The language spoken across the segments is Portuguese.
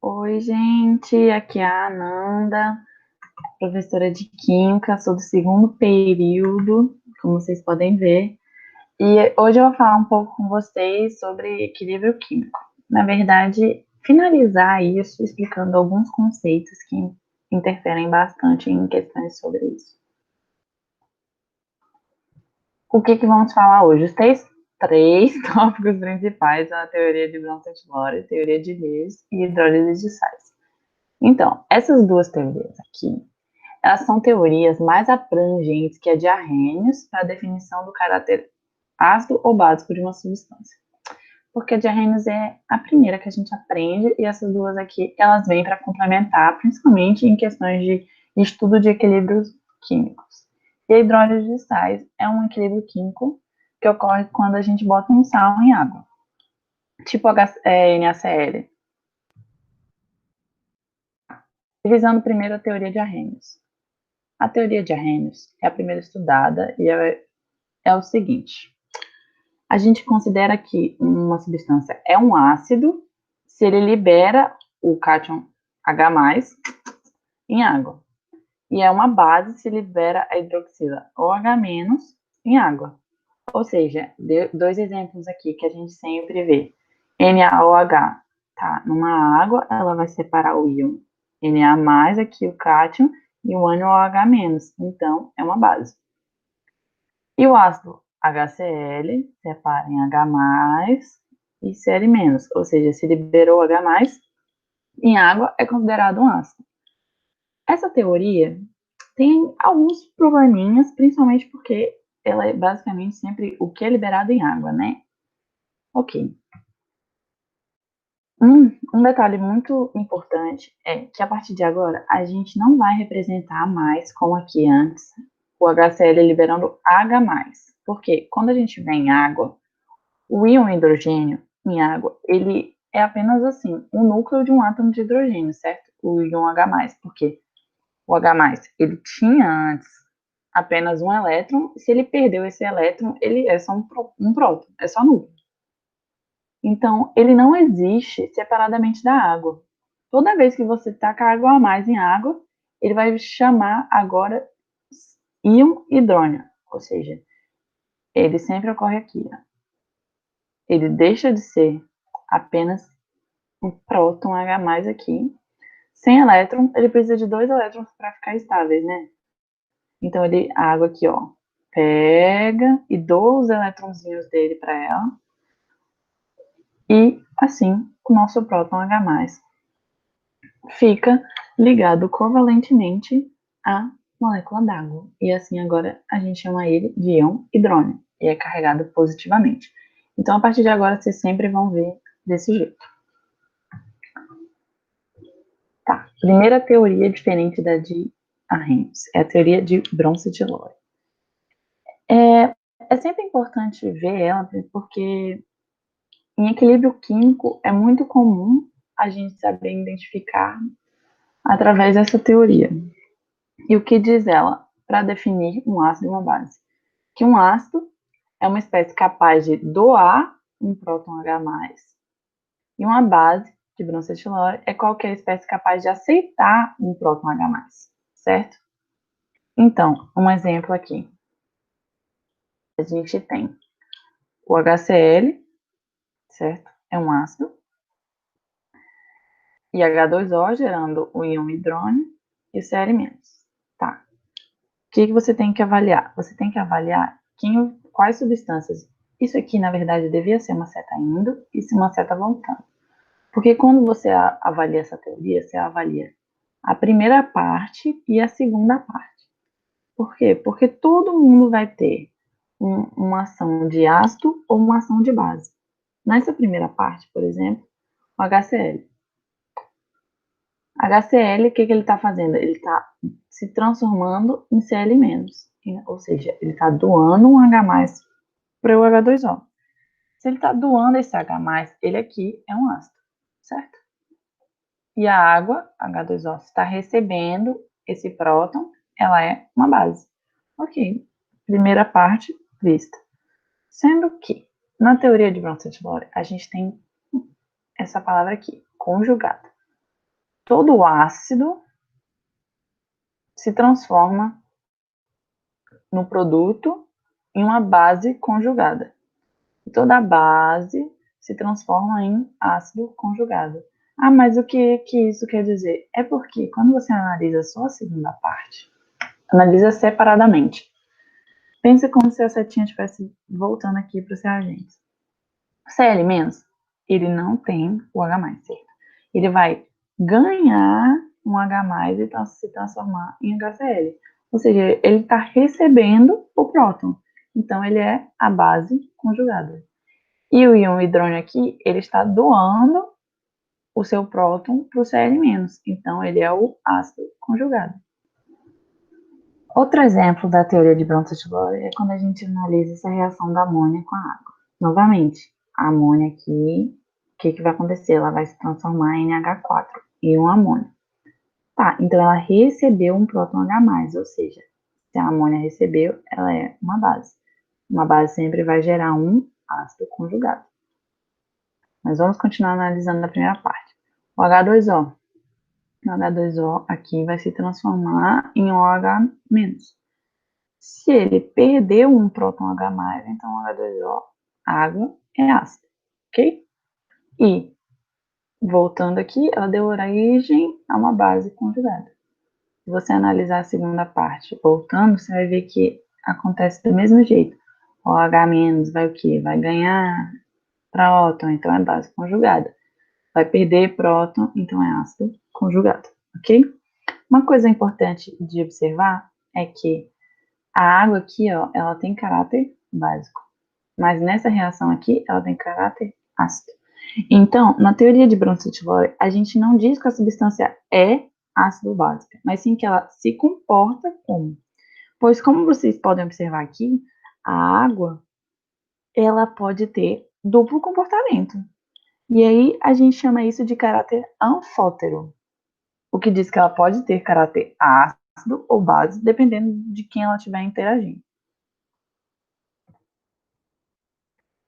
Oi, gente, aqui é a Ananda, professora de Química, sou do segundo período, como vocês podem ver, e hoje eu vou falar um pouco com vocês sobre equilíbrio químico. Na verdade, finalizar isso explicando alguns conceitos que interferem bastante em questões sobre isso. O que vamos falar hoje? Os três tópicos principais são a teoria de Bronsted-Lowry, teoria de Lewis e hidrólise de sais. Então, essas duas teorias aqui, elas são teorias mais abrangentes que a de Arrhenius para a definição do caráter ácido ou básico de uma substância. Porque a de Arrhenius é a primeira que a gente aprende e essas duas aqui, elas vêm para complementar, principalmente em questões de estudo de equilíbrios químicos. E a hidrólise de sais é um equilíbrio químico que ocorre quando a gente bota um sal em água, tipo NaCl. Revisando primeiro a teoria de Arrhenius. A teoria de Arrhenius é a primeira estudada e é o seguinte: a gente considera que uma substância é um ácido se ele libera o cátion H+, em água. E é uma base se libera a hidroxila OH- em água. Ou seja, dois exemplos aqui que a gente sempre vê. NaOH tá numa água, ela vai separar o íon Na+, aqui o cátion, e o ânion OH-. Então, é uma base. E o ácido HCl separa em H+, e Cl-, ou seja, se liberou H+, em água é considerado um ácido. Essa teoria tem alguns probleminhas, principalmente porque ela é basicamente sempre o que é liberado em água, né? Ok. Um detalhe muito importante é que a partir de agora a gente não vai representar mais, como aqui antes, o HCl liberando H+. Porque quando a gente vê em água, o íon hidrogênio em água, ele é apenas assim, o núcleo de um átomo de hidrogênio, certo? O íon H+, porque o H+, ele tinha antes apenas um elétron, se ele perdeu esse elétron, ele é só um próton, é só núcleo. Então, ele não existe separadamente da água. Toda vez que você taca água a mais em água, ele vai chamar agora íon hidrônio, ou seja, ele sempre ocorre aqui. Ó. Ele deixa de ser apenas um próton H+ aqui. Sem elétron, ele precisa de 2 elétrons para ficar estáveis, né? Então, a água aqui, ó, pega e dou os eletronzinhos dele para ela. E, assim, o nosso próton H+ fica ligado covalentemente à molécula d'água. E assim agora a gente chama ele de íon hidrônio e é carregado positivamente. Então a partir de agora vocês sempre vão ver desse jeito. Tá, primeira teoria diferente da de Arrhenius é a teoria de Bronsted-Lowry. É sempre importante ver ela porque em equilíbrio químico é muito comum a gente saber identificar através dessa teoria. E o que diz ela para definir um ácido e uma base? Que um ácido é uma espécie capaz de doar um próton H+, e uma base de Bronsted-Lowry é qualquer espécie capaz de aceitar um próton H+, certo? Então, um exemplo aqui. A gente tem o HCl, certo? É um ácido. E H2O gerando o íon hidrônio e o Cl-. Tá. O que você tem que avaliar? Você tem que avaliar quais substâncias. Isso aqui, na verdade, devia ser uma seta indo e uma seta voltando. Porque quando você avalia essa teoria, você avalia a primeira parte e a segunda parte. Por quê? Porque todo mundo vai ter uma ação de ácido ou uma ação de base. Nessa primeira parte, por exemplo, o HCl. HCl, o que ele está fazendo? Ele está se transformando em Cl-, ou seja, ele está doando um H+ para o H2O. Se ele está doando esse H+, ele aqui é um ácido, certo? E a água, H2O, está recebendo esse próton, ela é uma base. Ok, primeira parte vista. Sendo que, na teoria de Bronsted-Lowry, a gente tem essa palavra aqui, conjugada. todo o ácido se transforma no produto em uma base conjugada. E toda a base se transforma em ácido conjugado. Ah, mas o que isso quer dizer? É porque quando você analisa só a segunda parte, analisa separadamente. Pensa como se a setinha estivesse voltando aqui para os reagentes. Cl-, ele não tem o H+, certo? Ele vai ganhar um H+, e se transformar em HCl. Ou seja, ele está recebendo o próton. Então, ele é a base conjugada. E o íon hidrônio aqui, ele está doando o seu próton para o Cl-. Então, ele é o ácido conjugado. Outro exemplo da teoria de Bronsted-Lowry é quando a gente analisa essa reação da amônia com a água. Novamente, a amônia aqui, o que vai acontecer? Ela vai se transformar em NH4 e um amônio. Tá, então ela recebeu um próton H+, ou seja, se a amônia recebeu, ela é uma base. Uma base sempre vai gerar um ácido conjugado. Mas vamos continuar analisando a primeira parte. O H2O. O H2O aqui vai se transformar em OH-. Se ele perdeu um próton H+, então H2O, água, é ácido, ok? E, voltando aqui, ela deu origem a uma base conjugada. Se você analisar a segunda parte, voltando, você vai ver que acontece do mesmo jeito. O H- vai o quê? Vai ganhar próton, então é base conjugada. Vai perder próton, então é ácido conjugado, ok? Uma coisa importante de observar é que a água aqui, ó, ela tem caráter básico, mas nessa reação aqui, ela tem caráter ácido. Então, na teoria de Bronsted-Lowry, a gente não diz que a substância é ácido básica, mas sim que ela se comporta como. Pois, como vocês podem observar aqui, a água, ela pode ter duplo comportamento. E aí, a gente chama isso de caráter anfótero, o que diz que ela pode ter caráter ácido ou base, dependendo de quem ela estiver interagindo.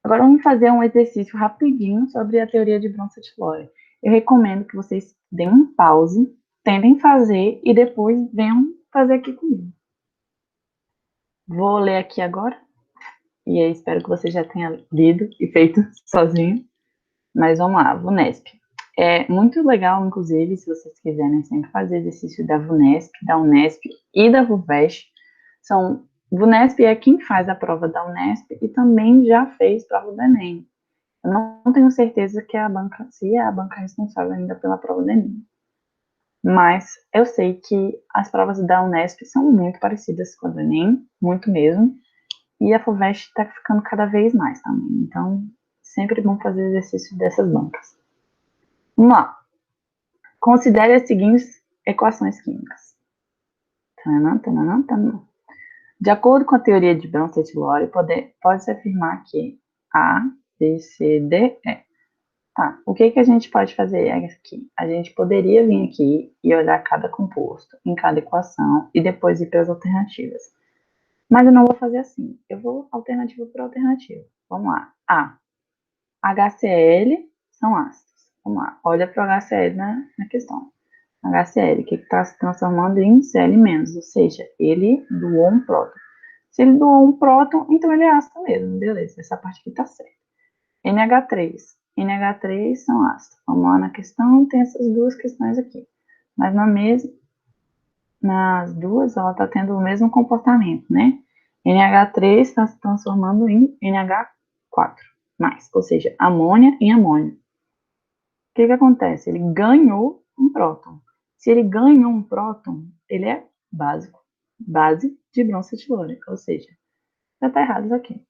Agora vamos fazer um exercício rapidinho sobre a teoria de Bronsted-Lowry. Eu recomendo que vocês deem um pause, tentem fazer e depois venham fazer aqui comigo. Vou ler aqui agora, e aí espero que você já tenha lido e feito sozinho. Mas vamos lá, VUNESP. É muito legal, inclusive, se vocês quiserem sempre fazer exercício da VUNESP, da Unesp e da VUVEST. VUNESP é quem faz a prova da Unesp e também já fez prova do Enem. Eu não tenho certeza que se é a banca responsável ainda pela prova do Enem. Mas eu sei que as provas da Unesp são muito parecidas com a do Enem, muito mesmo. E a FUVEST está ficando cada vez mais também. Então, sempre bom fazer exercício dessas bancas. Vamos lá. Considere as seguintes equações químicas. Tanana, tanana, tanana. De acordo com a teoria de Bronsted-Lowry, pode-se afirmar que A, B, C, D, E. Tá, o que a gente pode fazer aqui? A gente poderia vir aqui e olhar cada composto, em cada equação, e depois ir para as alternativas. Mas eu não vou fazer assim. Eu vou alternativa por alternativa. Vamos lá. A. HCl são ácidos. Vamos lá. Olha para o HCl na questão. HCl, que está se transformando em Cl-, ou seja, ele doou um próton. Se ele doou um próton, então ele é ácido mesmo. Beleza, essa parte aqui está certa. NH3. NH3 são ácidos. Vamos lá na questão, tem essas duas questões aqui. Mas nas duas, ela está tendo o mesmo comportamento, né? NH3 está se transformando em NH4+, ou seja, amônia em amônio. O que acontece? Ele ganhou um próton. Se ele ganhou um próton, ele é básico. Base de Bronsted-Lowry, ou seja, já está errado isso aqui.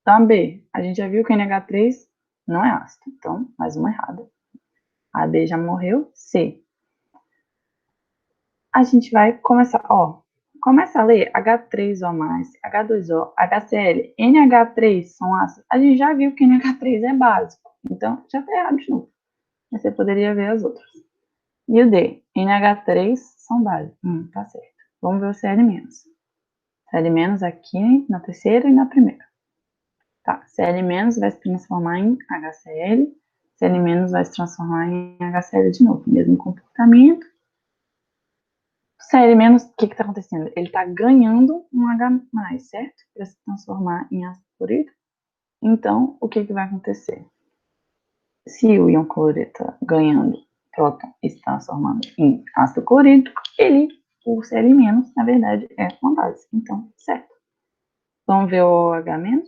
Então, B, a gente já viu que NH3 não é ácido. Então, mais uma errada. A D já morreu. C. A gente vai começar, ó. Começa a ler H3O+, H2O, HCl, NH3 são ácidos. A gente já viu que NH3 é básico. Então, já está errado de novo. Mas você poderia ver as outras. E o D, NH3 são básicos. Tá certo. Vamos ver o Cl-. Cl- aqui na terceira e na primeira. Tá, Cl- vai se transformar em HCl, Cl- vai se transformar em HCl de novo, mesmo comportamento. Cl-, o que está acontecendo? Ele está ganhando um H+, certo? Para se transformar em ácido clorídrico. Então, o que vai acontecer? Se o íon cloreto está ganhando próton e se transformando em ácido clorídrico, o Cl-, na verdade, é uma base. Então, certo. Vamos ver o OH-.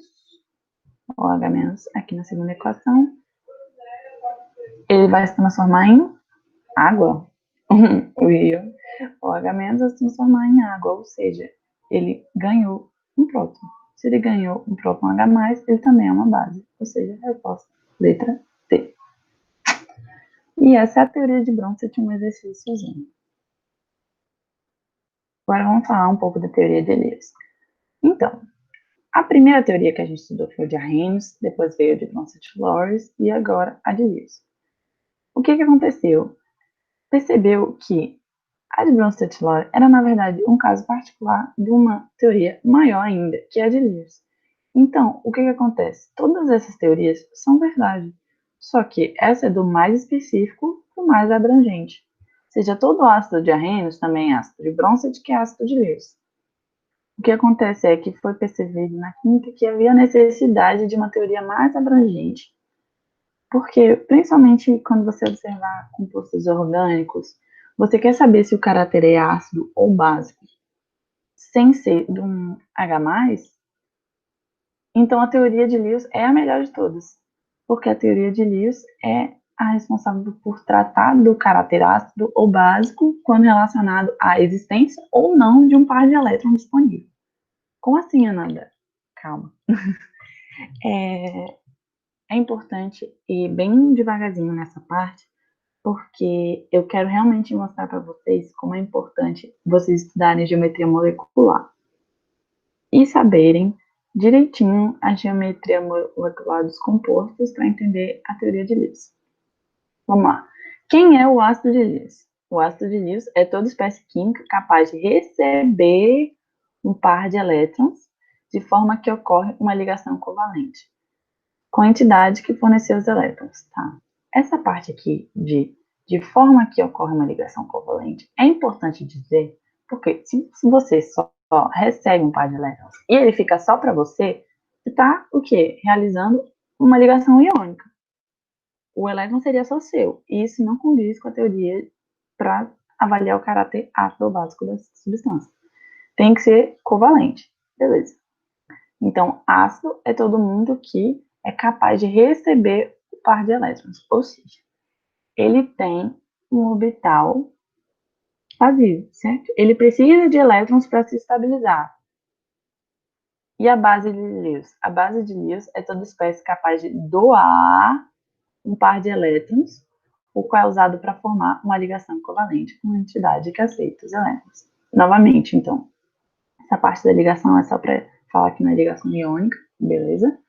O OH- aqui na segunda equação, ele vai se transformar em água. O íon OH- vai se transformar em água, ou seja, ele ganhou um próton. Se ele ganhou um próton H+, ele também é uma base, ou seja, a resposta letra T. E essa é a teoria de Bronsted, um exercíciozinho. Agora vamos falar um pouco da teoria de Lewis. Então, a primeira teoria que a gente estudou foi de Arrhenius, depois veio de Bronsted-Lawrence e agora a de Lewis. O que aconteceu? Percebeu que a de Bronsted-Lawrence era, na verdade, um caso particular de uma teoria maior ainda, que é a de Lewis. Então, o que acontece? Todas essas teorias são verdade, só que essa é do mais específico para o mais abrangente. Ou seja, todo ácido de Arrhenius também é ácido de Bronsted, que é ácido de Lewis. O que acontece é que foi percebido na química que havia necessidade de uma teoria mais abrangente, porque, principalmente quando você observar compostos orgânicos, você quer saber se o caráter é ácido ou básico, sem ser de um H+, então a teoria de Lewis é a melhor de todas, porque a teoria de Lewis é a responsável por tratar do caráter ácido ou básico quando relacionado à existência ou não de um par de elétrons disponível. Como assim, Ananda? Calma. É importante ir bem devagarzinho nessa parte, porque eu quero realmente mostrar para vocês como é importante vocês estudarem geometria molecular e saberem direitinho a geometria molecular dos compostos para entender a teoria de Lewis. Vamos lá. Quem é o ácido de Lewis? O ácido de Lewis é toda espécie química capaz de receber um par de elétrons de forma que ocorre uma ligação covalente com a entidade que forneceu os elétrons, tá? Essa parte aqui de forma que ocorre uma ligação covalente é importante dizer, porque se você só recebe um par de elétrons e ele fica só para você, você está o quê? Realizando uma ligação iônica. O elétron seria só seu, e isso não condiz com a teoria para avaliar o caráter ácido ou básico da substância. Tem que ser covalente, beleza. Então, ácido é todo mundo que é capaz de receber o par de elétrons, ou seja, ele tem um orbital vazio, certo? Ele precisa de elétrons para se estabilizar. E a base de Lewis? A base de Lewis é toda espécie capaz de doar um par de elétrons, o qual é usado para formar uma ligação covalente com uma entidade que aceita os elétrons. Novamente, então, essa parte da ligação é só para falar que não é ligação iônica, beleza?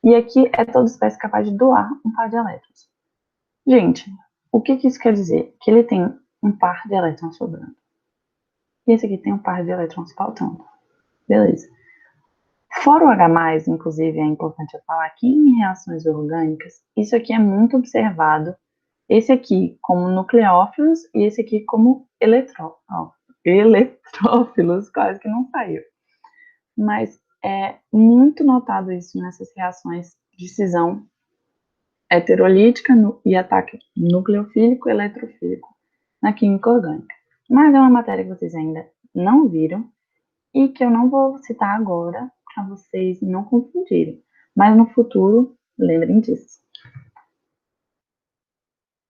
E aqui é toda espécie capaz de doar um par de elétrons. Gente, o que isso quer dizer? Que ele tem um par de elétrons sobrando. E esse aqui tem um par de elétrons faltando. Beleza. Fora o H+, inclusive, é importante eu falar que em reações orgânicas, isso aqui é muito observado. Esse aqui como nucleófilos e esse aqui como eletrófilos, quase que não saiu. Mas é muito notado isso nessas reações de cisão heterolítica e ataque nucleofílico e eletrofílico na química orgânica. Mas é uma matéria que vocês ainda não viram e que eu não vou citar agora para vocês não confundirem. Mas no futuro, lembrem disso.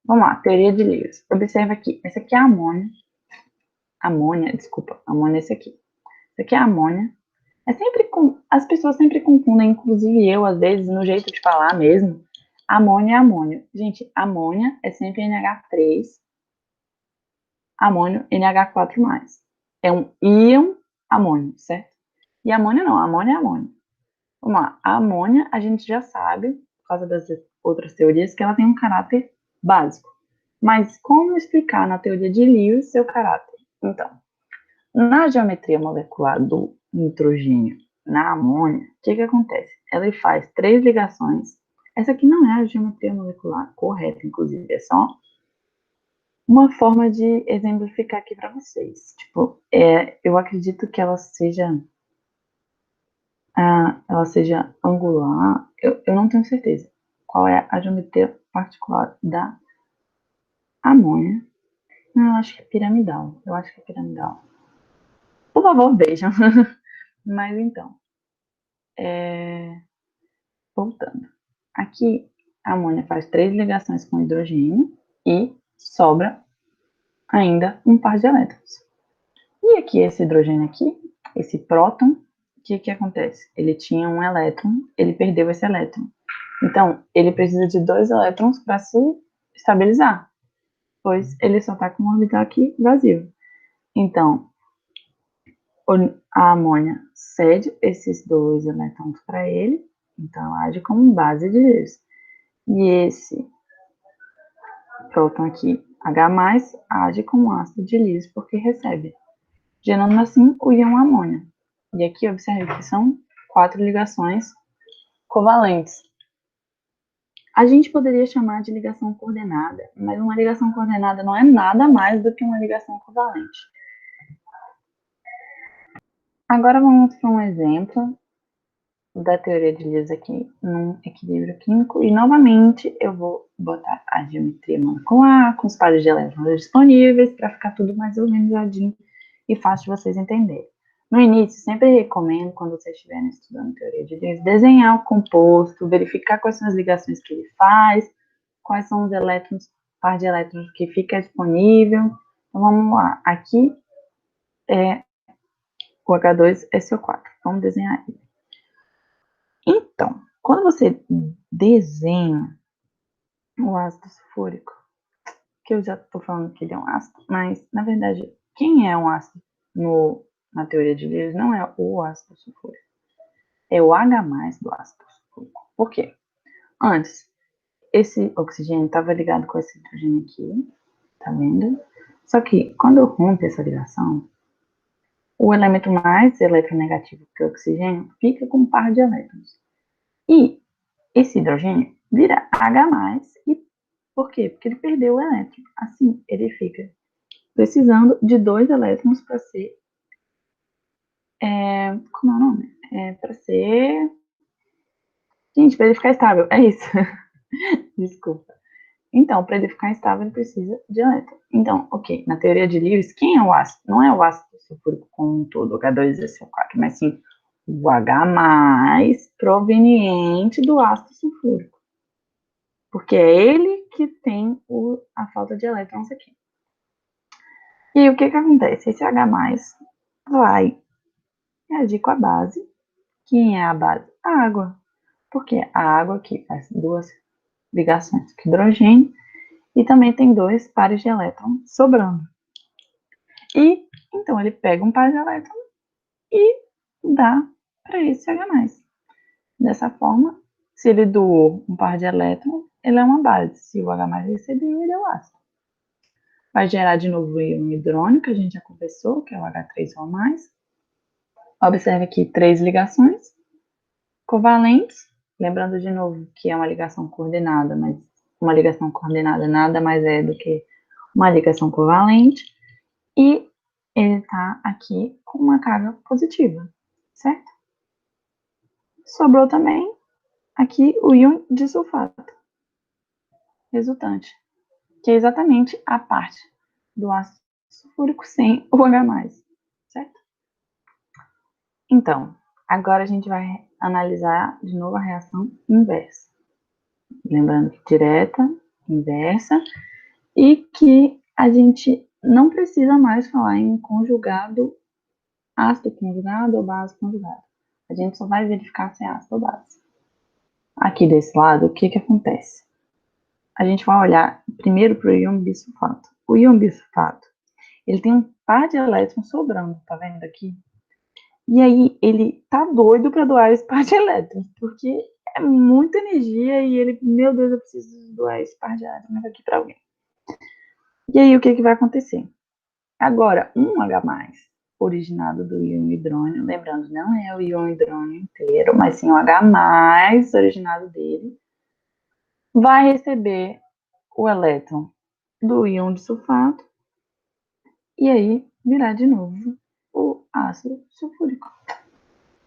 Vamos lá, teoria de Lewis. Observa aqui, esse aqui é a amônia. Amônia é esse aqui. Esse aqui é a amônia. As pessoas sempre confundem, inclusive eu, às vezes, no jeito de falar mesmo. Amônia é amônio. Gente, amônia é sempre NH3, amônio NH4+. É um íon amônio, certo? E amônia não, amônia é amônio. Vamos lá, a amônia a gente já sabe, por causa das outras teorias, que ela tem um caráter básico. Mas como explicar na teoria de Lewis seu caráter? Então, na geometria molecular do nitrogênio na amônia, o que acontece? Ela faz 3 ligações, Essa aqui não é a geometria molecular correta, inclusive, é só uma forma de exemplificar aqui para vocês. Tipo, eu acredito que ela seja angular, eu não tenho certeza qual é a geometria particular da amônia. Não, eu acho que é piramidal. Eu acho que é piramidal. Por favor, vejam. Mas então, voltando. Aqui, a amônia faz 3 ligações com hidrogênio e sobra ainda um par de elétrons. E aqui, esse hidrogênio aqui, esse próton, o que acontece? Ele tinha um elétron, ele perdeu esse elétron. Então, ele precisa de 2 elétrons para se estabilizar, pois ele só está com um orbital aqui vazio. Então, a amônia cede esses 2 elétrons para ele, então ela age como base de Lewis. E esse próton aqui, H+, age como ácido de Lewis porque recebe, gerando assim o íon amônia. E aqui observe que são 4 ligações covalentes. A gente poderia chamar de ligação coordenada, mas uma ligação coordenada não é nada mais do que uma ligação covalente. Agora vamos para um exemplo da teoria de Lewis aqui num equilíbrio químico, e novamente eu vou botar a geometria molecular com os pares de elétrons disponíveis para ficar tudo mais organizadinho e fácil de vocês entenderem. No início, sempre recomendo, quando vocês estiverem estudando teoria de Lewis, desenhar o composto, verificar quais são as ligações que ele faz, quais são os elétrons, par de elétrons que fica disponível. Então vamos lá, aqui é o H2SO4, vamos desenhar ele. Então, quando você desenha o ácido sulfúrico, que eu já estou falando que ele é um ácido, mas, na verdade, quem é um ácido na teoria de Lewis não é o ácido sulfúrico, é o H+ do ácido sulfúrico. Por quê? Antes, esse oxigênio estava ligado com esse hidrogênio aqui, tá vendo? Só que, quando eu rompo essa ligação, o elemento mais eletronegativo que o oxigênio fica com um par de elétrons. E esse hidrogênio vira H+, e por quê? Porque ele perdeu o elétron. Assim, ele fica precisando de 2 elétrons para ser... como é o nome? Para ser... Gente, para ele ficar estável. É isso. Desculpa. Então, para ele ficar estável, ele precisa de elétron. Então, ok, na teoria de Lewis, quem é o ácido? Não é o ácido sulfúrico como um todo, H2SO4, mas sim o H+ proveniente do ácido sulfúrico. Porque é ele que tem a falta de elétrons aqui. E o que acontece? Esse H+ vai reagir com a base. Quem é a base? A água. Porque a água aqui faz 2 ligações com hidrogênio e também tem 2 pares de elétrons sobrando. E então ele pega um par de elétrons e dá para esse H+. Dessa forma, se ele doou um par de elétrons, ele é uma base. Se o H+ recebeu, ele é o ácido. Vai gerar de novo o íon hidrônio, que a gente já conversou, que é o H3O+. Observe aqui 3 ligações covalentes. Lembrando de novo que é uma ligação coordenada, mas uma ligação coordenada nada mais é do que uma ligação covalente. E ele está aqui com uma carga positiva, certo? Sobrou também aqui o íon de sulfato resultante, que é exatamente a parte do ácido sulfúrico sem o H+, certo? Então, agora a gente vai analisar de novo a reação inversa. Lembrando que direta, inversa, e que a gente não precisa mais falar em conjugado, ácido conjugado ou base conjugada. A gente só vai verificar se é ácido ou base. Aqui desse lado, o que acontece? A gente vai olhar primeiro para o íon bisulfato. O íon bisulfato, ele tem um par de elétrons sobrando, tá vendo aqui? E aí, ele tá doido para doar esse par de elétrons, porque é muita energia e ele, meu Deus, eu preciso doar esse par de elétrons aqui para alguém. E aí, o que vai acontecer? Agora, um H+, originado do íon hidrônio, lembrando, não é o íon hidrônio inteiro, mas sim o H+, originado dele, vai receber o elétron do íon de sulfato e aí virar de novo o ácido sulfúrico.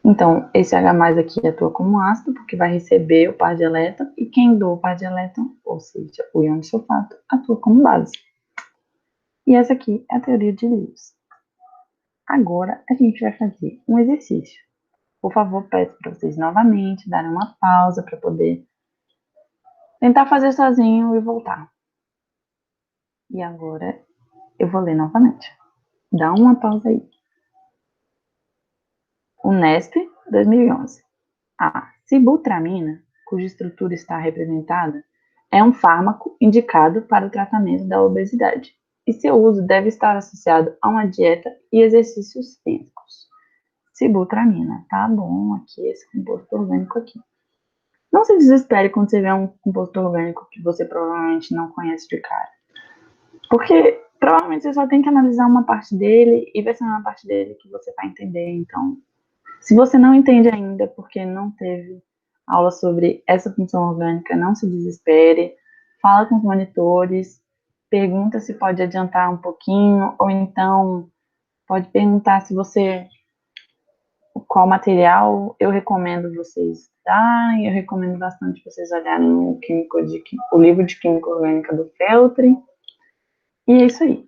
Então, esse H+ aqui atua como ácido, porque vai receber o par de elétron, e quem doa o par de elétron, ou seja, o íon de sulfato, atua como base. E essa aqui é a teoria de Lewis. Agora, a gente vai fazer um exercício. Por favor, peço para vocês novamente darem uma pausa para poder tentar fazer sozinho e voltar. E agora, eu vou ler novamente. Dá uma pausa aí. Unesp, 2011. A sibutramina, cuja estrutura está representada, é um fármaco indicado para o tratamento da obesidade, e seu uso deve estar associado a uma dieta e exercícios físicos. Sibutramina, tá bom, aqui esse composto orgânico aqui. Não se desespere quando você vê um composto orgânico que você provavelmente não conhece de cara, porque provavelmente você só tem que analisar uma parte dele e ver se é uma parte dele que você vai entender. Então, se você não entende ainda porque não teve aula sobre essa função orgânica, não se desespere, fala com os monitores, pergunta se pode adiantar um pouquinho, ou então pode perguntar se você, qual material eu recomendo vocês estudarem. Eu recomendo bastante vocês olharem o livro de Química Orgânica do Feltri. E é isso aí.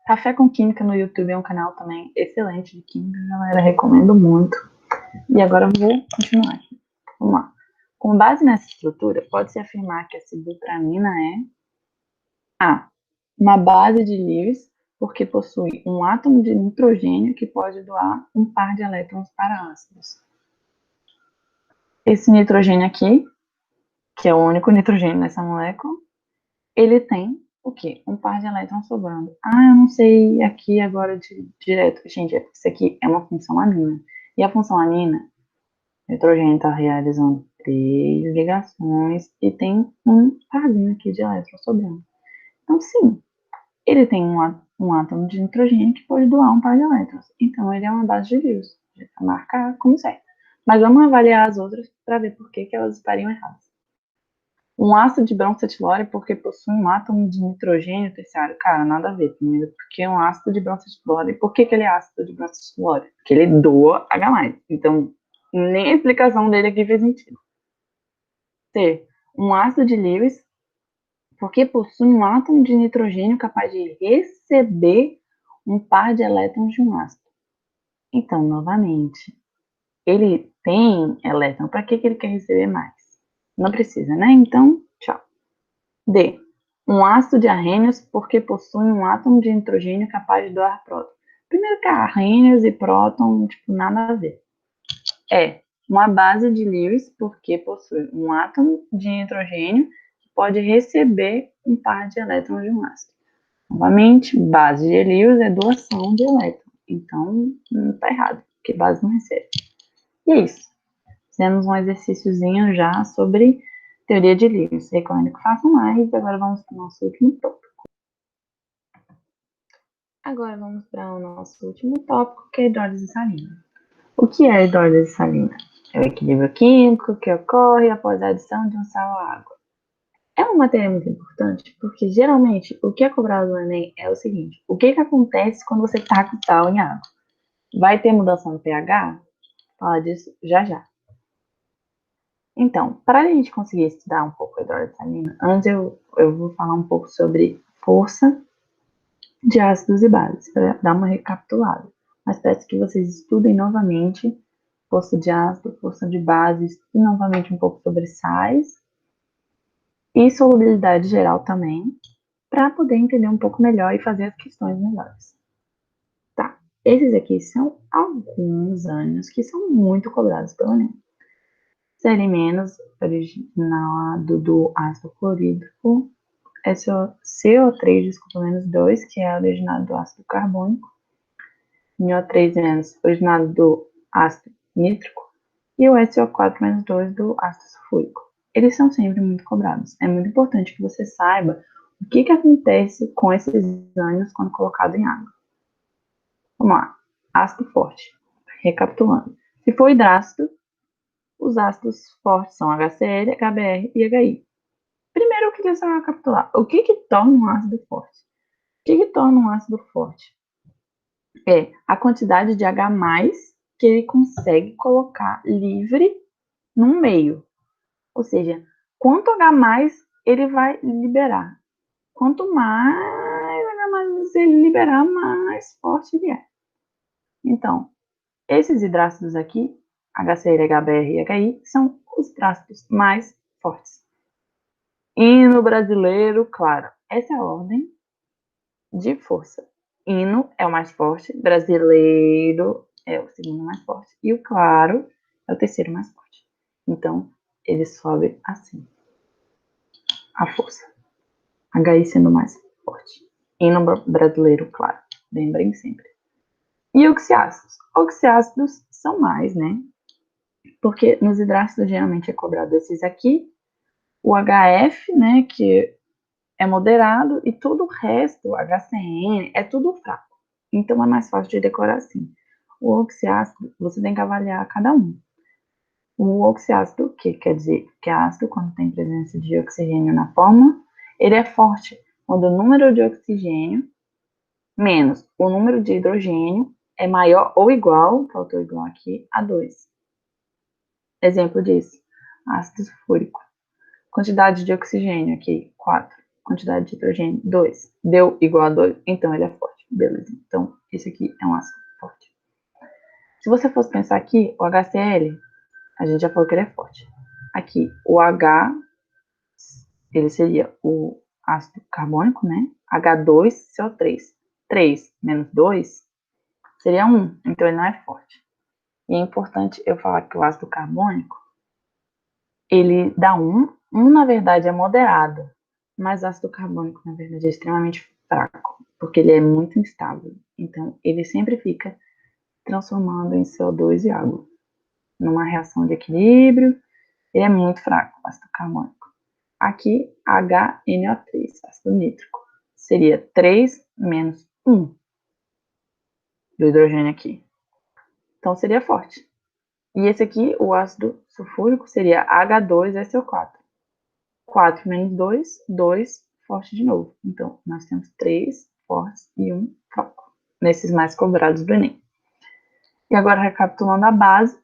Café com Química no YouTube é um canal também excelente de química, galera, recomendo muito. E agora eu vou continuar aqui. Vamos lá. Com base nessa estrutura, pode-se afirmar que a sibutramina é uma base de Lewis, porque possui um átomo de nitrogênio que pode doar um par de elétrons para ácidos. Esse nitrogênio aqui, que é o único nitrogênio nessa molécula, ele tem o quê? Um par de elétrons sobrando. Eu não sei aqui agora direto. Gente, isso aqui é uma função amina. E a função amina, o nitrogênio está realizando 3 ligações e tem um parzinho aqui de elétrons sobrando. Então, sim, ele tem um átomo de nitrogênio que pode doar um par de elétrons. Então, ele é uma base de Lewis. A gente vai marcar como certo. Mas vamos avaliar as outras para ver por que elas estariam erradas. Um ácido de broncetilório porque possui um átomo de nitrogênio terciário. Cara, nada a ver. Primeiro, porque é um ácido de broncetilório. E por que ele é ácido de broncetilório? Porque ele doa H+. Então, nem a explicação dele aqui fez sentido. C. Um ácido de Lewis porque possui um átomo de nitrogênio capaz de receber um par de elétrons de um ácido. Então, novamente, ele tem elétron. Para que ele quer receber mais? Não precisa, né? Então, tchau. D. Um ácido de arrênios porque possui um átomo de nitrogênio capaz de doar próton. Primeiro que arrênios e próton, nada a ver. Uma base de Lewis porque possui um átomo de nitrogênio que pode receber um par de elétrons de um ácido. Novamente, base de Lewis é doação de elétron. Então, está errado, porque base não recebe. E é isso. Fizemos um exercíciozinho já sobre teoria de Lewis. Recomendo que façam mais. Agora vamos para o nosso último tópico. Agora vamos para o nosso último tópico, que é a hidrólise salina. O que é a hidrólise salina? É o equilíbrio químico que ocorre após a adição de um sal à água. É uma matéria muito importante, porque geralmente o que é cobrado no Enem é o seguinte: o que acontece quando você taca o sal em água? Vai ter mudança no pH? Fala disso já já. Então, para a gente conseguir estudar um pouco a hidrólise salina, antes eu vou falar um pouco sobre força de ácidos e bases, para dar uma recapitulada. Mas peço que vocês estudem novamente força de ácido, força de bases, e novamente um pouco sobre sais e solubilidade geral também, para poder entender um pouco melhor e fazer as questões melhores. Tá, esses aqui são alguns ânions que são muito cobrados pelo Enem. Seri- originado do ácido clorídrico, CO3, desculpa, menos 2, que é originado do ácido carbônico, NO3- originado do ácido nítrico, e o SO4- 2 do ácido sulfúrico. Eles são sempre muito cobrados. É muito importante que você saiba o que acontece com esses ânions quando colocado em água. Vamos lá. Ácido forte. Recapitulando. Se for hidrácido, os ácidos fortes são HCl, HBr e HI. Primeiro eu queria só recapitular. O que que torna um ácido forte? O que que torna um ácido forte? É a quantidade de H+, que ele consegue colocar livre num meio. Ou seja, quanto H+, ele vai liberar. Quanto mais H+ ele liberar, mais forte ele é. Então, esses hidrácidos aqui, HCl, HBr e HI, são os hidrácidos mais fortes. Hino brasileiro, claro, essa é a ordem de força. Hino é o mais forte, brasileiro é o segundo mais forte e o claro é o terceiro mais forte. Então, ele sobe assim, a força. HI sendo mais forte. Hino brasileiro, claro, lembrem sempre. E oxiácidos? Oxiácidos são mais, né? Porque nos hidrácidos geralmente é cobrado esses aqui, o HF, né, que é moderado, e todo o resto, o HCN, é tudo fraco. Então é mais fácil de decorar assim. O oxiácido, você tem que avaliar cada um. O oxiácido, que quer dizer que é ácido quando tem presença de oxigênio na fórmula, ele é forte quando o número de oxigênio menos o número de hidrogênio é maior ou igual, faltou igual aqui, a 2. Exemplo disso, ácido sulfúrico. Quantidade de oxigênio aqui, 4. Quantidade de hidrogênio, 2. Deu igual a 2, então ele é forte. Beleza, então esse aqui é um ácido forte. Se você fosse pensar aqui, o HCl, a gente já falou que ele é forte. Aqui, o H, ele seria o ácido carbônico, né? H2CO3. 3 menos 2 seria 1, então ele não é forte. E é importante eu falar que o ácido carbônico, ele dá 1. 1, na verdade, é moderado, mas o ácido carbônico, na verdade, é extremamente fraco, porque ele é muito instável. Então, ele sempre fica transformando em CO2 e água. Numa reação de equilíbrio, ele é muito fraco, o ácido carbônico. Aqui, HNO3, ácido nítrico, seria 3 menos 1 do hidrogênio aqui. Então, seria forte. E esse aqui, o ácido sulfúrico, seria H2SO4. 4 menos 2, 2, forte de novo. Então, nós temos 3 fortes e 1 fraco, nesses mais cobrados do Enem. E agora, recapitulando a base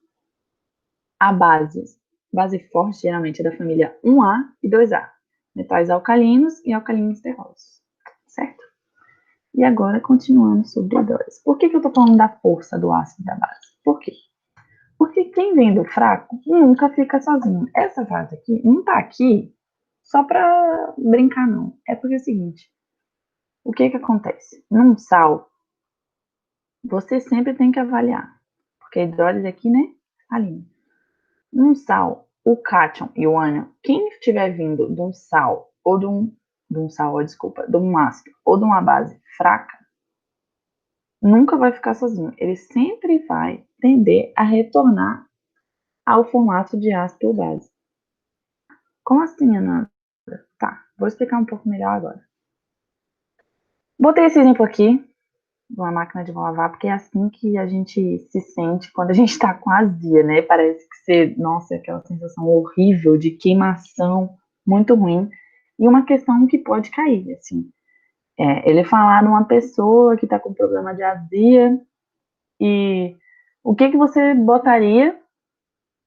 forte geralmente é da família 1A e 2A, metais alcalinos e alcalinos terrosos, certo? E agora, continuando sobre hidrólise. Por que eu estou falando da força do ácido e da base? Por quê? Porque quem vem do fraco nunca fica sozinho. Essa frase aqui não está aqui só para brincar, não. É porque é o seguinte, o que acontece? Num sal, você sempre tem que avaliar, porque a hidrólise aqui, né, salina. Num sal, o cátion e o ânion, quem estiver vindo de um sal, ou de um ácido, ou de uma base fraca, nunca vai ficar sozinho. Ele sempre vai tender a retornar ao formato de ácido ou base. Como assim, Ana? Tá, vou explicar um pouco melhor agora. Botei esse exemplo aqui de uma máquina de lavar, porque é assim que a gente se sente quando a gente tá com azia, né? Parece que você, nossa, aquela sensação horrível de queimação, muito ruim. E uma questão que pode cair, assim. Ele falar numa pessoa que tá com problema de azia e o que você botaria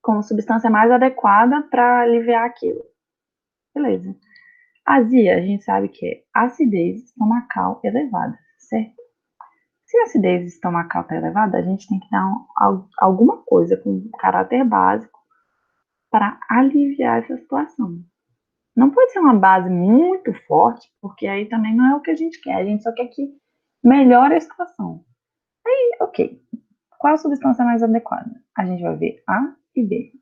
como substância mais adequada para aliviar aquilo. Beleza. Azia, a gente sabe que é acidez estomacal elevada, certo? Se a acidez estomacal está elevada, a gente tem que dar alguma coisa com caráter básico para aliviar essa situação. Não pode ser uma base muito forte, porque aí também não é o que a gente quer. A gente só quer que melhore a situação. Aí, ok. Qual a substância mais adequada? A gente vai ver A e B.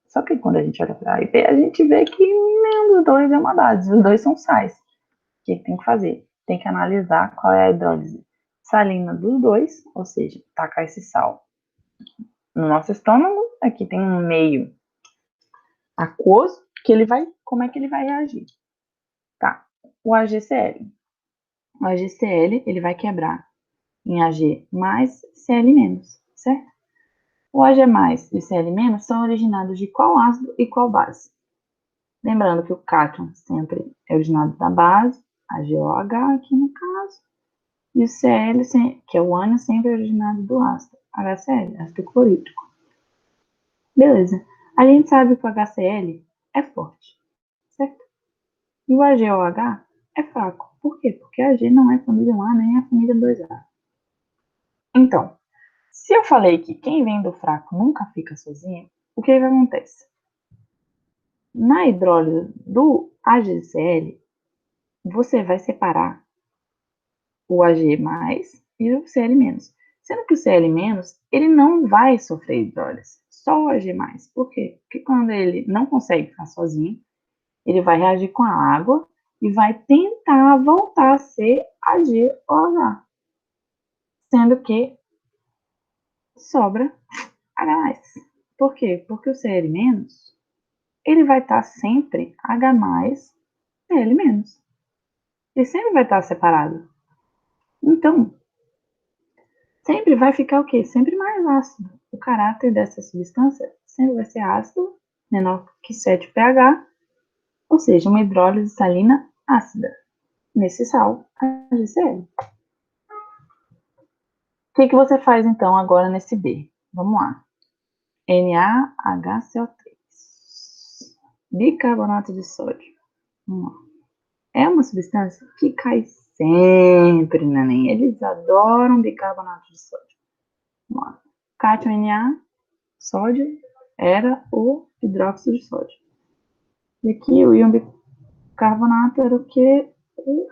Só que quando a gente olha para A e B, a gente vê que nenhum dos dois é uma base. Os dois são sais. O que tem que fazer? Tem que analisar qual é a hidrólise salina dos dois, ou seja, tacar esse sal no nosso estômago. Aqui tem um meio aquoso que ele vai, como é que ele vai reagir? Tá, o AgCl. O AgCl, ele vai quebrar em Ag mais Cl menos, certo? O Ag mais e Cl menos são originados de qual ácido e qual base? Lembrando que o cátion sempre é originado da base, AgOH aqui no caso, e o Cl, que é o ânion, sempre é originado do ácido, HCl, ácido clorídrico. Beleza. A gente sabe que o HCl é forte, certo? E o AgOH é fraco. Por quê? Porque a Ag não é família 1A nem a família 2A. Então, se eu falei que quem vem do fraco nunca fica sozinho, o que acontece? Na hidrólise do AgCl, você vai separar o Ag+, e o Cl-. Sendo que o Cl-, ele não vai sofrer hidrólise, só o Ag+. Por quê? Porque quando ele não consegue ficar sozinho, ele vai reagir com a água e vai tentar voltar a ser AgOH, sendo que sobra H+. Por quê? Porque o Cl-, ele vai estar sempre H+, Cl-. Ele sempre vai estar separado. Então, sempre vai ficar o quê? Sempre mais ácido. O caráter dessa substância sempre vai ser ácido, menor que 7 pH, ou seja, uma hidrólise salina ácida. Nesse sal, HCl. O que você faz então agora nesse B? Vamos lá. NaHCO3. Bicarbonato de sódio. Vamos lá. É uma substância que cai sempre no Enem. Eles adoram bicarbonato de sódio. Vamos lá. Cátion Na, sódio, era o hidróxido de sódio. E aqui o íon bicarbonato era o que? O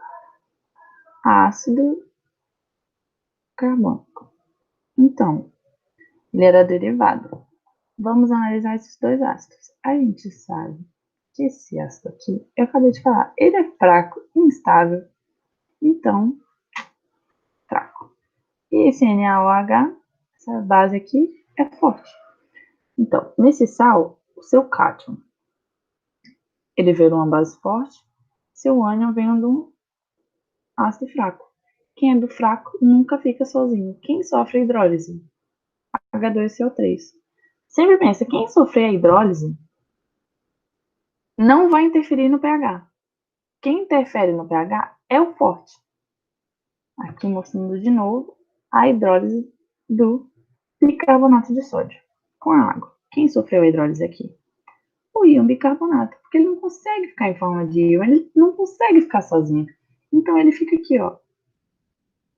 ácido carbônico. Então, ele era derivado. Vamos analisar esses dois ácidos. A gente sabe que esse ácido aqui, eu acabei de falar, ele é fraco, instável, então, fraco. E esse NaOH, essa base aqui, é forte. Então, nesse sal, o seu cátion, ele veio de uma base forte, seu ânion vem de um ácido fraco. Quem é do fraco nunca fica sozinho. Quem sofre a hidrólise? H2CO3. Sempre pensa, quem sofrer a hidrólise não vai interferir no pH. Quem interfere no pH é o forte. Aqui mostrando de novo a hidrólise do bicarbonato de sódio com a água. Quem sofreu a hidrólise aqui? O íon bicarbonato, porque ele não consegue ficar em forma de íon, ele não consegue ficar sozinho. Então ele fica aqui, ó,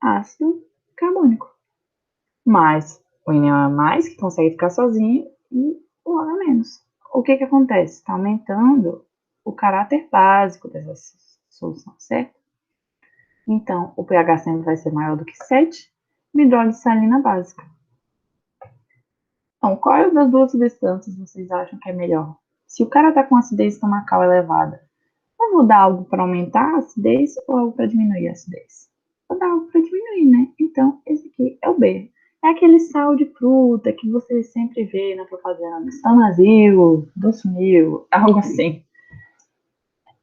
ácido carbônico. Mas o NA+, que consegue ficar sozinho, e o OH-. O que acontece? Está aumentando o caráter básico dessa solução, certo? Então, o pH sempre vai ser maior do que 7, hidrólise salina básica. Então, qual das duas substâncias vocês acham que é melhor? Se o cara está com acidez estomacal elevada, eu vou dar algo para aumentar a acidez ou algo para diminuir a acidez? Vou dar algo para diminuir, né? Então, esse aqui é o B. É aquele sal de fruta que você sempre vê na propaganda. Sanazil, Doçumil, algo assim.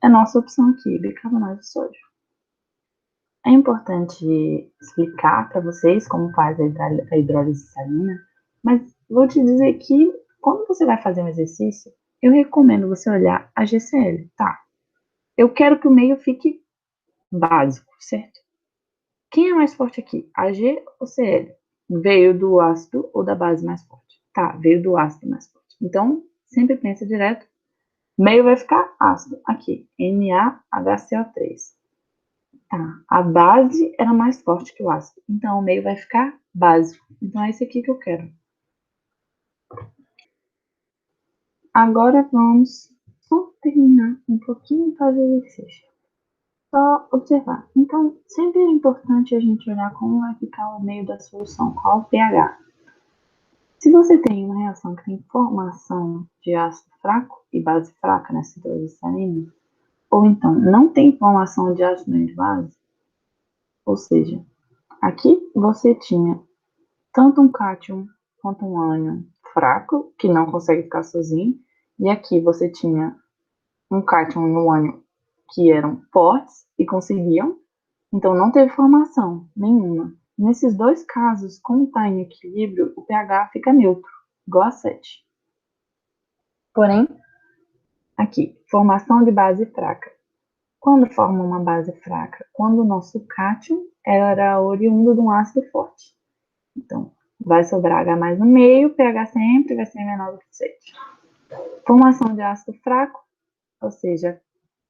É a nossa opção aqui, bicarbonato de sódio. É importante explicar para vocês como faz a hidrólise salina, mas vou te dizer que quando você vai fazer um exercício, eu recomendo você olhar a GCl, tá? Eu quero que o meio fique básico, certo? Quem é mais forte aqui? Ag ou Cl? Veio do ácido ou da base mais forte? Tá, veio do ácido mais forte. Então, sempre pensa direto. Meio vai ficar ácido. Aqui, NaHCO3. Tá, a base era mais forte que o ácido. Então, o meio vai ficar básico. Então, é esse aqui que eu quero. Agora, vamos só terminar um pouquinho e fazer o exercício. Só observar. Então, sempre é importante a gente olhar como vai ficar o meio da solução, qual o pH. Se você tem uma reação que tem formação de ácido fraco e base fraca nessa hidrólise salina, ou então não tem formação de ácido nem de base, ou seja, aqui você tinha tanto um cátion quanto um ânion fraco, que não consegue ficar sozinho, e aqui você tinha um cátion e um ânion que eram fortes e conseguiam, então não teve formação nenhuma. Nesses dois casos, como está em equilíbrio, o pH fica neutro, igual a 7. Porém, Aqui, formação de base fraca. Quando forma uma base fraca? Quando o nosso cátion era oriundo de um ácido forte. Então, vai sobrar H mais no meio, pH sempre vai ser menor do que 7. Formação de ácido fraco, ou seja,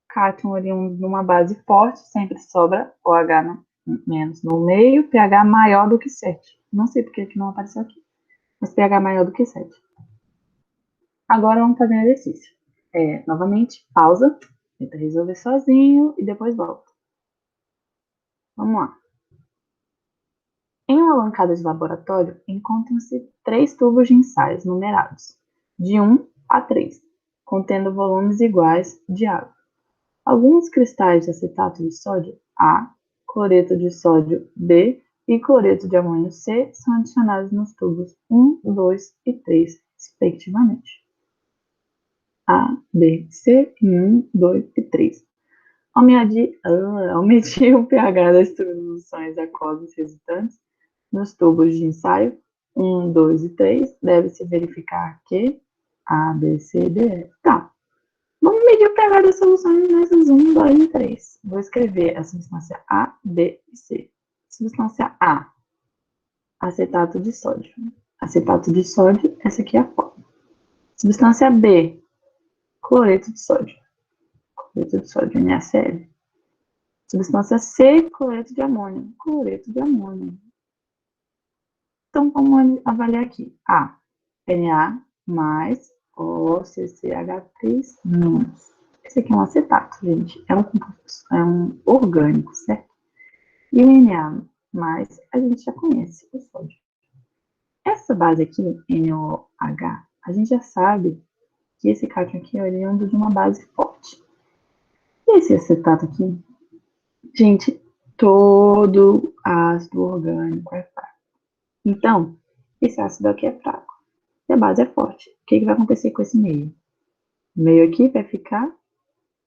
cátion oriundo de uma base forte, sempre sobra OH menos no meio, pH maior do que 7. Não sei porque que não apareceu aqui, mas pH maior do que 7. Agora vamos fazer um exercício. Novamente, pausa, tenta resolver sozinho e depois volta. Vamos lá. Em uma bancada de laboratório, encontram-se 3 tubos de ensaios numerados, de 1 a 3, contendo volumes iguais de água. Alguns cristais de acetato de sódio A, cloreto de sódio B e cloreto de amônio C são adicionados nos tubos 1, 2 e 3, respectivamente. A, B, C, 1, 2 e 3. Ao medir o pH das soluções aquosas resultantes nos tubos de ensaio 1, 2 e 3, deve-se verificar que A, B, C, D, E. Tá. Vamos medir o pH das soluções nessas 1, 2 e 3. Vou escrever a substância A, B e C. Substância A, acetato de sódio. Acetato de sódio, essa aqui é a forma. Substância B, cloreto de sódio. Cloreto de sódio, NaCl. Substância C, cloreto de amônio. Cloreto de amônio. Então, vamos avaliar aqui. A, Na mais OCCH3 menos. Esse aqui é um acetato, gente. É um orgânico, certo? E o Na mais, a gente já conhece, o sódio. Essa base aqui, NOH, a gente já sabe que esse cátion aqui é oriundo de uma base forte. E esse acetato aqui, gente, todo ácido orgânico é fraco. Então, esse ácido aqui é fraco. E a base é forte. O que vai acontecer com esse meio? O meio aqui vai ficar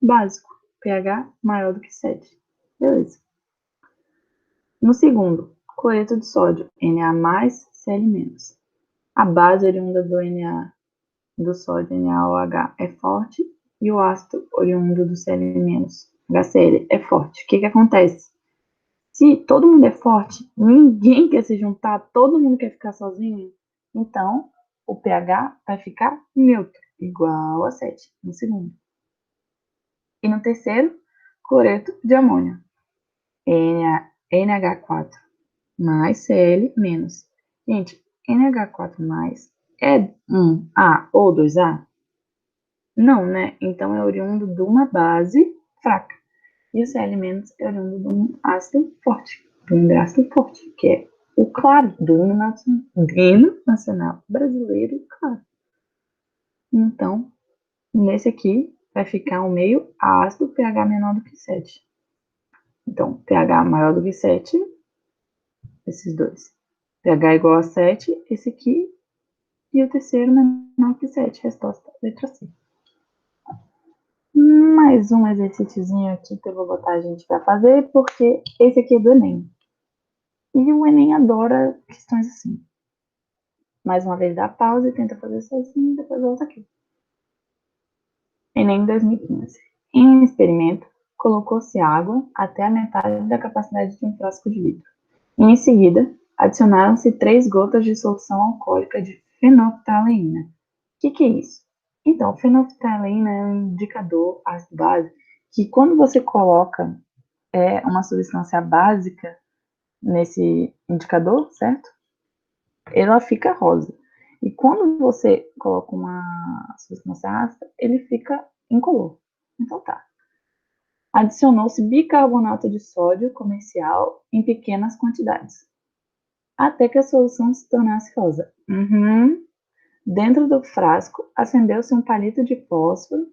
básico. pH maior do que 7. Beleza. No segundo, cloreto de sódio, Na+, Cl-. A base oriunda do Na do sódio, NaOH, é forte e o ácido oriundo do Cl-, HCl, é forte. O que acontece? Se todo mundo é forte, ninguém quer se juntar, todo mundo quer ficar sozinho, então o pH vai ficar neutro, igual a 7, no segundo. E no terceiro, cloreto de amônio, NH4 mais Cl menos. Gente, NH4 mais é 1A ou 2A? Não, né? Então é oriundo de uma base fraca. E o Cl- é oriundo de um ácido forte, de um hidrácido forte, que é o claro do hino nacional brasileiro, claro. Então, nesse aqui, vai ficar um meio ácido, pH menor do que 7. Então, pH maior do que 7, esses dois. pH igual a 7, esse aqui, e o terceiro menor que 7, resposta letra C. Mais um exercíciozinho aqui que eu vou botar a gente para fazer, porque esse aqui é do Enem. E o Enem adora questões assim. Mais uma vez dá pausa e tenta fazer sozinho, depois volta aqui. Enem 2015. Em um experimento, colocou-se água até a metade da capacidade de um frasco de vidro. E, em seguida, adicionaram-se 3 gotas de solução alcoólica de fenolftaleína. O que é isso? Então, fenolftaleína é um indicador ácido base que quando você coloca uma substância básica nesse indicador, certo? Ela fica rosa. E quando você coloca uma substância ácida, ele fica incolor. Então tá. Adicionou-se bicarbonato de sódio comercial em pequenas quantidades, até que a solução se tornasse rosa. Dentro do frasco, acendeu-se um palito de fósforo,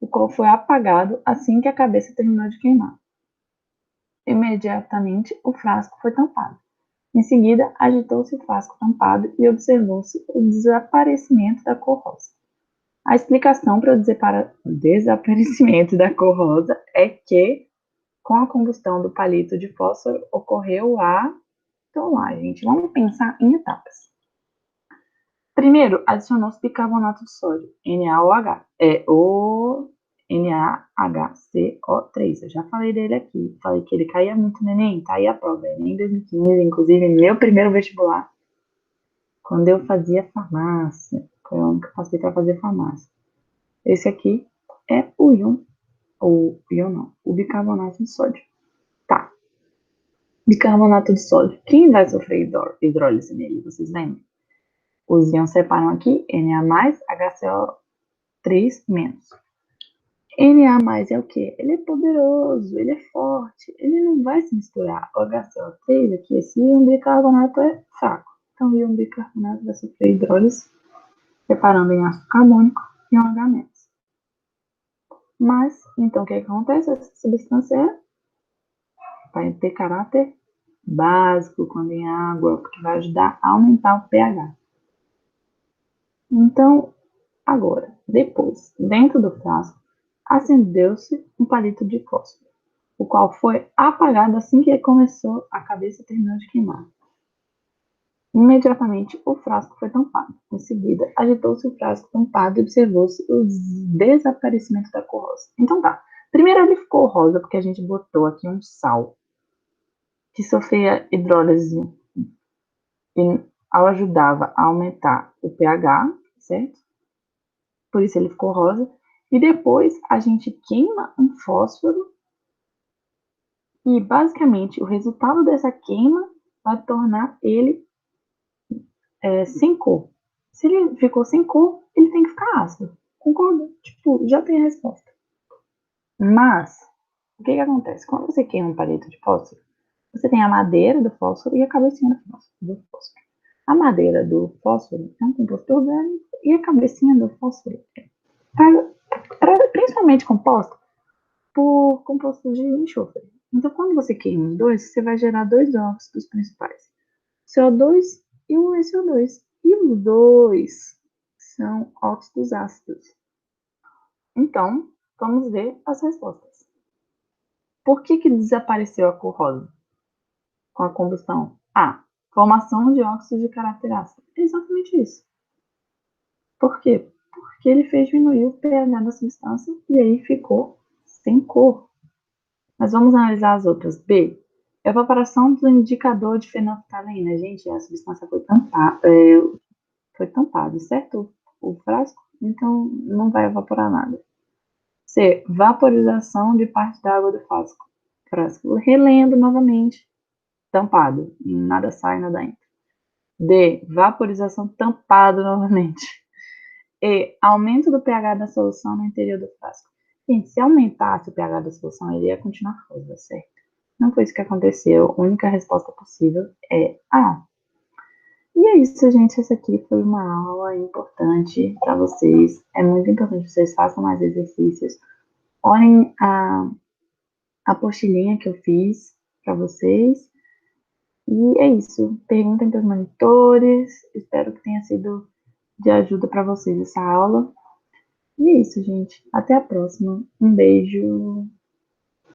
o qual foi apagado assim que a cabeça terminou de queimar. Imediatamente, o frasco foi tampado. Em seguida, agitou-se o frasco tampado e observou-se o desaparecimento da cor rosa. A explicação para o desaparecimento da cor rosa é que, com a combustão do palito de fósforo, ocorreu a... Então lá, gente, vamos pensar em etapas. Primeiro, adicionou-se bicarbonato de sódio, NaOH. É o NaHCO3. Eu já falei dele aqui. Falei que ele caía muito no Enem. Tá aí a prova. Enem 2015, inclusive, meu primeiro vestibular. Quando eu fazia farmácia. Foi onde eu passei para fazer farmácia. Esse aqui é o íon. O íon não. O bicarbonato de sódio. Tá. Bicarbonato de sódio. Quem vai sofrer hidrólise nele? Vocês lembram? Os íons separam aqui, Na+, HCO3-. Na+ é o quê? Ele é poderoso, ele é forte, ele não vai se misturar. O HCO3 aqui, esse íon bicarbonato é fraco. Então, o íon bicarbonato vai sofrer hidrólise, separando em ácido carbônico e um H-. Mas, então, o que acontece? Essa substância vai ter caráter básico quando em água, porque vai ajudar a aumentar o pH. Então, agora, depois, dentro do frasco, acendeu-se um palito de fósforo, o qual foi apagado assim que começou, a cabeça terminou de queimar. Imediatamente, o frasco foi tampado. Em seguida, agitou-se o frasco tampado e observou-se o desaparecimento da cor rosa. Então tá, primeiro ele ficou rosa porque a gente botou aqui um sal que sofria hidrólise e ajudava a aumentar o pH, certo? Por isso ele ficou rosa. E depois a gente queima um fósforo e basicamente o resultado dessa queima vai tornar ele sem cor. Se ele ficou sem cor, ele tem que ficar ácido. Concorda? Tipo, já tem a resposta. Mas, o que acontece? Quando você queima um palito de fósforo, você tem a madeira do fósforo e a cabecinha do fósforo. A madeira do fósforo é um composto orgânico e a cabecinha do fósforo principalmente composta por composto de enxofre. Então, quando você queima os dois, você vai gerar dois óxidos principais, CO2 e um SO2. E os dois são óxidos ácidos. Então, vamos ver as respostas. Por que desapareceu a cor rosa com a combustão? A. Formação de óxidos de caráter ácido. É exatamente isso. Por quê? Porque ele fez diminuir o pH da substância e aí ficou sem cor. Mas vamos analisar as outras. B. Evaporação do indicador de fenolftaleína. Gente, a substância foi tampada, certo? O frasco, então não vai evaporar nada. C. Vaporização de parte da água do frasco. Relendo novamente, tampado. Nada sai, nada entra. D. Vaporização tampado novamente. E. Aumento do pH da solução no interior do frasco. Gente, se aumentasse o pH da solução, ele ia continuar rosa, certo? Não foi isso que aconteceu. A única resposta possível é A. E é isso, gente. Essa aqui foi uma aula importante para vocês. É muito importante que vocês façam mais exercícios. Olhem a apostilinha que eu fiz para vocês. E é isso. Perguntem para os monitores. Espero que tenha sido de ajuda para vocês essa aula. E é isso, gente. Até a próxima. Um beijo.